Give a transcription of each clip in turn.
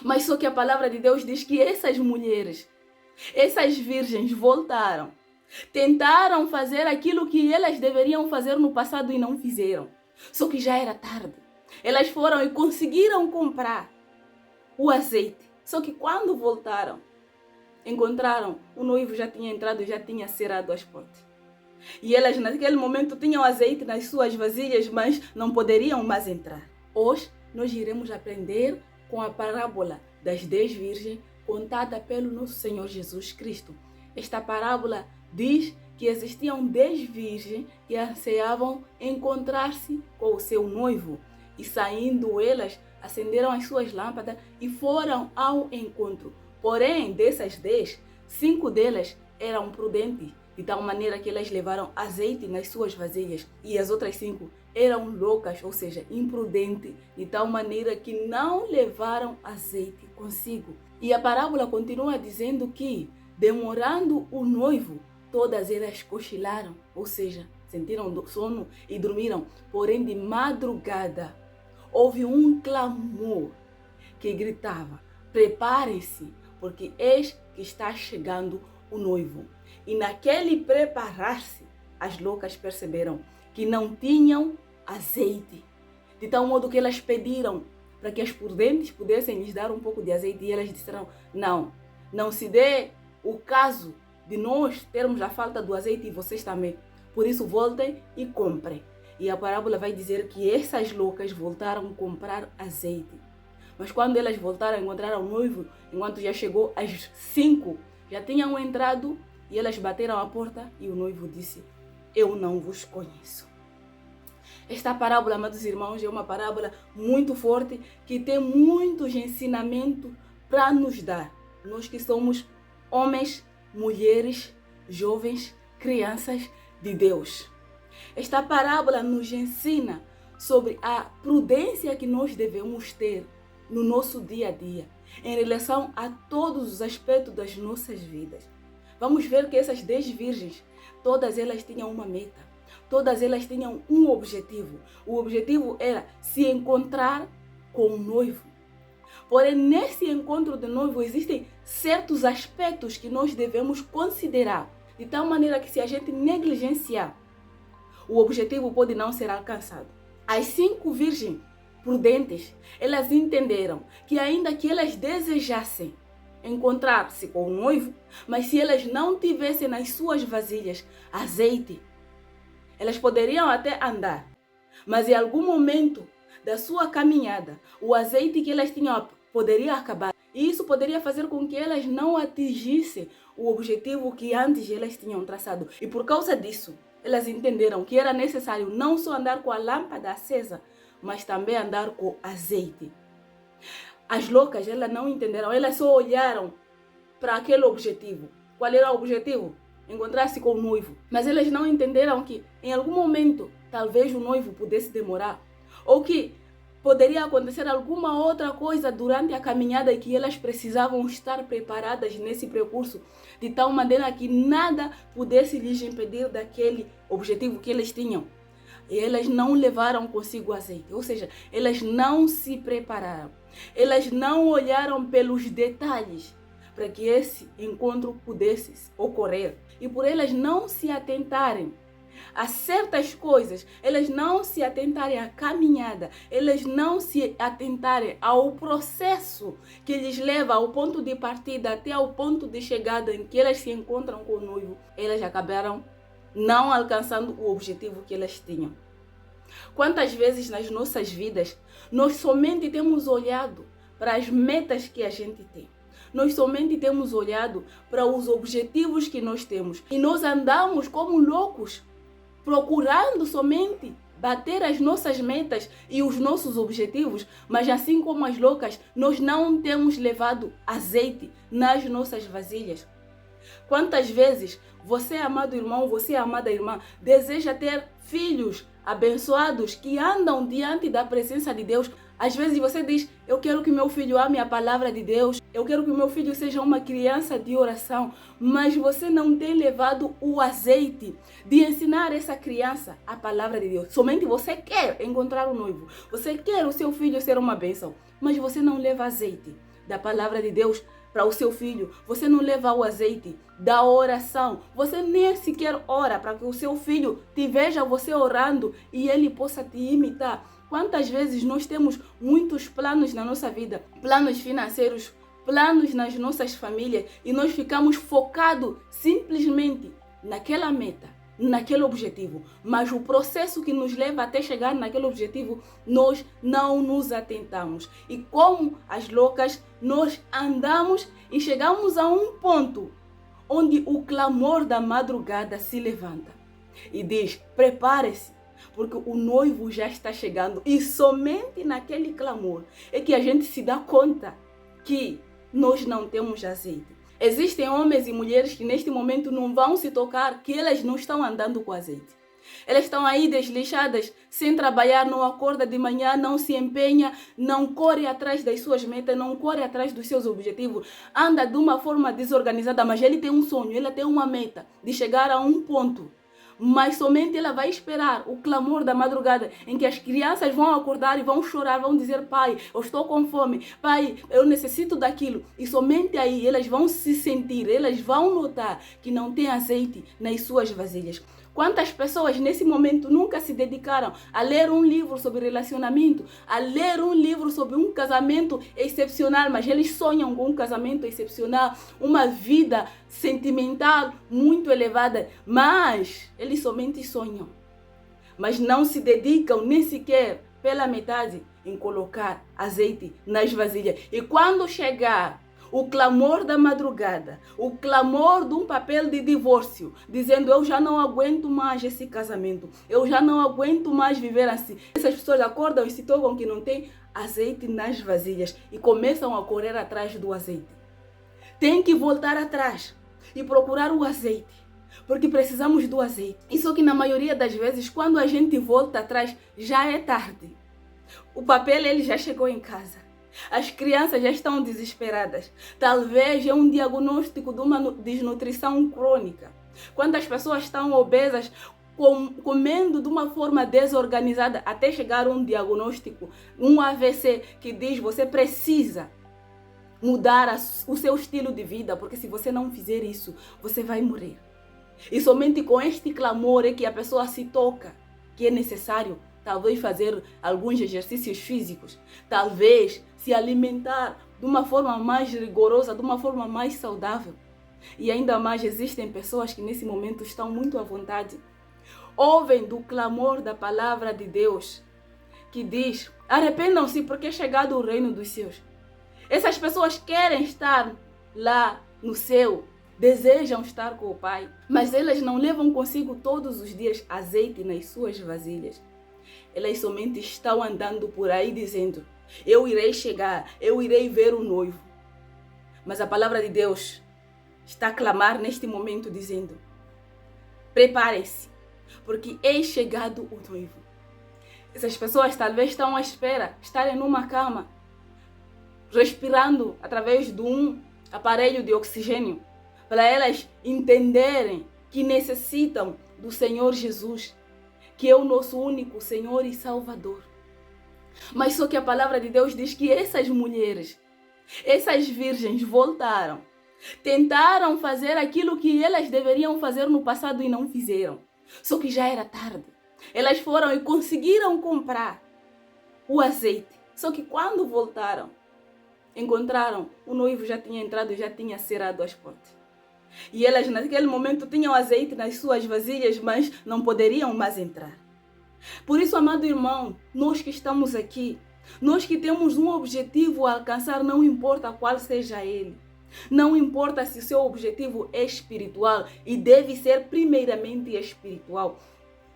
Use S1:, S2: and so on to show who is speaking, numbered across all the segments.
S1: Mas só que a palavra de Deus diz que essas mulheres, essas virgens voltaram. Tentaram fazer aquilo que elas deveriam fazer no passado e não fizeram. Só que já era tarde. Elas foram e conseguiram comprar o azeite. Só que quando voltaram, encontraram, o noivo já tinha entrado, já tinha cerrado as portas. E elas naquele momento tinham azeite nas suas vasilhas, mas não poderiam mais entrar. Hoje nós iremos aprender com a parábola das 10 virgens contada pelo nosso Senhor Jesus Cristo. Esta parábola diz que existiam 10 virgens que ansiavam encontrar-se com o seu noivo. E saindo elas, acenderam as suas lâmpadas e foram ao encontro. Porém, dessas 10, 5 delas eram prudentes, de tal maneira que elas levaram azeite nas suas vasilhas. E as outras 5 eram loucas, ou seja, imprudentes, de tal maneira que não levaram azeite consigo. E a parábola continua dizendo que, demorando o noivo, todas elas cochilaram, ou seja, sentiram sono e dormiram. Porém, de madrugada, houve um clamor que gritava: preparem-se, porque eis que está chegando o noivo. E naquele preparar-se, as loucas perceberam que não tinham azeite. De tal modo que elas pediram para que as prudentes pudessem lhes dar um pouco de azeite. E elas disseram: não se dê o caso de nós termos a falta do azeite e vocês também. Por isso voltem e comprem. E a parábola vai dizer que essas loucas voltaram a comprar azeite. Mas quando elas voltaram, encontraram o noivo, enquanto já chegou às 5, já tinham entrado e elas bateram a porta e o noivo disse: eu não vos conheço. Esta parábola, amados irmãos, é uma parábola muito forte que tem muitos ensinamentos para nos dar. Nós que somos homens, mulheres, jovens, crianças de Deus. Esta parábola nos ensina sobre a prudência que nós devemos ter no nosso dia a dia, em relação a todos os aspectos das nossas vidas. Vamos ver que essas 10 virgens, todas elas tinham uma meta. Todas elas tinham um objetivo. O objetivo era se encontrar com o noivo. Porém, nesse encontro de noivo existem certos aspectos que nós devemos considerar, de tal maneira que se a gente negligenciar, o objetivo pode não ser alcançado. As 5 virgens prudentes, elas entenderam que ainda que elas desejassem encontrar-se com o noivo, mas se elas não tivessem nas suas vasilhas azeite, elas poderiam até andar, mas em algum momento da sua caminhada, o azeite que elas tinham poderia acabar. E isso poderia fazer com que elas não atingissem o objetivo que antes elas tinham traçado. E por causa disso, elas entenderam que era necessário não só andar com a lâmpada acesa, mas também andar com azeite. As loucas, elas não entenderam, elas só olharam para aquele objetivo. Qual era o objetivo? Encontrar-se com o noivo. Mas elas não entenderam que em algum momento, talvez o noivo pudesse demorar, ou que poderia acontecer alguma outra coisa durante a caminhada e que elas precisavam estar preparadas nesse percurso, de tal maneira que nada pudesse lhes impedir daquele objetivo que eles tinham. E elas não levaram consigo azeite, ou seja, elas não se prepararam. Elas não olharam pelos detalhes para que esse encontro pudesse ocorrer. E por elas não se atentarem a certas coisas, elas não se atentarem à caminhada, elas não se atentarem ao processo que lhes leva ao ponto de partida até ao ponto de chegada em que elas se encontram com o noivo, elas acabaram não alcançando o objetivo que elas tinham. Quantas vezes nas nossas vidas nós somente temos olhado para as metas que a gente tem? Nós somente temos olhado para os objetivos que nós temos e nós andamos como loucos procurando somente bater as nossas metas e os nossos objetivos, mas assim como as loucas, nós não temos levado azeite nas nossas vasilhas. Quantas vezes você, amado irmão, você, amada irmã, deseja ter filhos abençoados que andam diante da presença de Deus? Às vezes você diz: eu quero que meu filho ame a palavra de Deus, eu quero que meu filho seja uma criança de oração, mas você não tem levado o azeite de ensinar essa criança a palavra de Deus. Somente você quer encontrar o noivo, você quer o seu filho ser uma bênção, mas você não leva azeite da palavra de Deus para o seu filho. Você não leva o azeite da oração. Você nem sequer ora para que o seu filho te veja você orando e ele possa te imitar. Quantas vezes nós temos muitos planos na nossa vida, planos financeiros, planos nas nossas famílias, e nós ficamos focados simplesmente naquela meta, naquele objetivo, mas o processo que nos leva até chegar naquele objetivo, nós não nos atentamos. E como as loucas, nós andamos e chegamos a um ponto onde o clamor da madrugada se levanta e diz: prepare-se, porque o noivo já está chegando. E somente naquele clamor é que a gente se dá conta que nós não temos azeite. Existem homens e mulheres que neste momento não vão se tocar que elas não estão andando com azeite. Elas estão aí desleixadas, sem trabalhar, não acorda de manhã, não se empenha, não corre atrás das suas metas, não corre atrás dos seus objetivos. Anda de uma forma desorganizada, mas ele tem um sonho, ele tem uma meta de chegar a um ponto. Mas somente ela vai esperar o clamor da madrugada, em que as crianças vão acordar e vão chorar, vão dizer: pai, eu estou com fome, pai, eu necessito daquilo. E somente aí elas vão se sentir, elas vão notar que não tem azeite nas suas vasilhas. Quantas pessoas nesse momento nunca se dedicaram a ler um livro sobre relacionamento, a ler um livro sobre um casamento excepcional, mas eles sonham com um casamento excepcional, uma vida sentimental muito elevada, mas eles somente sonham, mas não se dedicam nem sequer pela metade em colocar azeite nas vasilhas. E quando chegar o clamor da madrugada, o clamor de um papel de divórcio, dizendo: eu já não aguento mais esse casamento, eu já não aguento mais viver assim. Essas pessoas acordam e se tocam que não tem azeite nas vasilhas e começam a correr atrás do azeite. Tem que voltar atrás e procurar o azeite, porque precisamos do azeite. Isso que na maioria das vezes, quando a gente volta atrás, já é tarde. O papel ele já chegou em casa. As crianças já estão desesperadas. Talvez é um diagnóstico de uma desnutrição crônica. Quantas pessoas estão obesas, comendo de uma forma desorganizada, até chegar a um diagnóstico, um AVC, que diz: você precisa mudar o seu estilo de vida, porque se você não fizer isso, você vai morrer. E somente com este clamor é que a pessoa se toca que é necessário talvez fazer alguns exercícios físicos, talvez se alimentar de uma forma mais rigorosa, de uma forma mais saudável. E ainda mais, existem pessoas que nesse momento estão muito à vontade, ouvem do clamor da palavra de Deus, que diz: arrependam-se porque é chegado o reino dos céus. Essas pessoas querem estar lá no céu, desejam estar com o Pai, mas elas não levam consigo todos os dias azeite nas suas vasilhas. Elas somente estão andando por aí dizendo: eu irei chegar, eu irei ver o noivo. Mas a palavra de Deus está a clamar neste momento dizendo: preparem-se, porque é chegado o noivo. Essas pessoas talvez estão à espera, estarem numa cama, respirando através de um aparelho de oxigênio, para elas entenderem que necessitam do Senhor Jesus, que é o nosso único Senhor e Salvador. Mas só que a palavra de Deus diz que essas mulheres, essas virgens voltaram, tentaram fazer aquilo que elas deveriam fazer no passado e não fizeram. Só que já era tarde. Elas foram e conseguiram comprar o azeite. Só que quando voltaram, encontraram o noivo já tinha entrado, já tinha cerrado as portas. E elas naquele momento tinham azeite nas suas vasilhas, mas não poderiam mais entrar. Por isso, amado irmão, nós que estamos aqui, nós que temos um objetivo a alcançar, não importa qual seja ele. Não importa se o seu objetivo é espiritual, e deve ser primeiramente espiritual.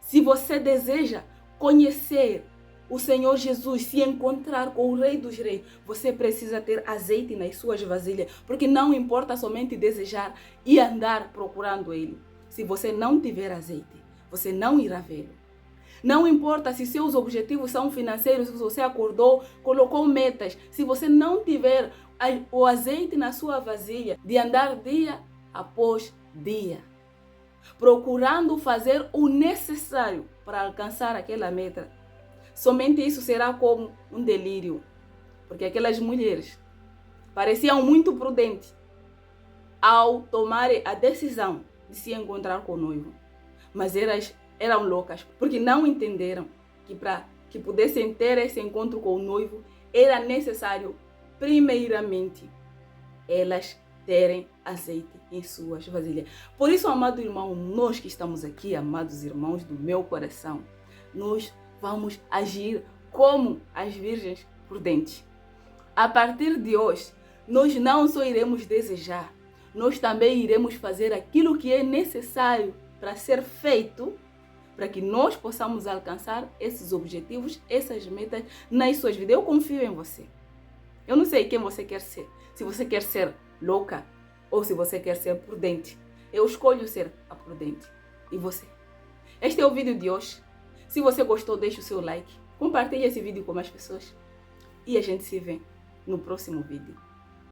S1: Se você deseja conhecer o Senhor Jesus, se encontrar com o Rei dos Reis, você precisa ter azeite nas suas vasilhas, porque não importa somente desejar e andar procurando Ele. Se você não tiver azeite, você não irá vê-lo. Não importa se seus objetivos são financeiros, se você acordou, colocou metas, se você não tiver o azeite na sua vasilha, de andar dia após dia, procurando fazer o necessário para alcançar aquela meta, somente isso será como um delírio. Porque aquelas mulheres pareciam muito prudentes ao tomarem a decisão de se encontrar com o noivo. Mas eram loucas, porque não entenderam que para que pudessem ter esse encontro com o noivo, era necessário, primeiramente, elas terem azeite em suas vasilhas. Por isso, amado irmão, nós que estamos aqui, amados irmãos do meu coração, nós vamos agir como as virgens prudentes. A partir de hoje, nós não só iremos desejar, nós também iremos fazer aquilo que é necessário para ser feito, para que nós possamos alcançar esses objetivos, essas metas nas suas vidas. Eu confio em você. Eu não sei quem você quer ser. Se você quer ser louca ou se você quer ser prudente. Eu escolho ser a prudente. E você? Este é o vídeo de hoje. Se você gostou, deixe o seu like. Compartilhe esse vídeo com mais pessoas. E a gente se vê no próximo vídeo.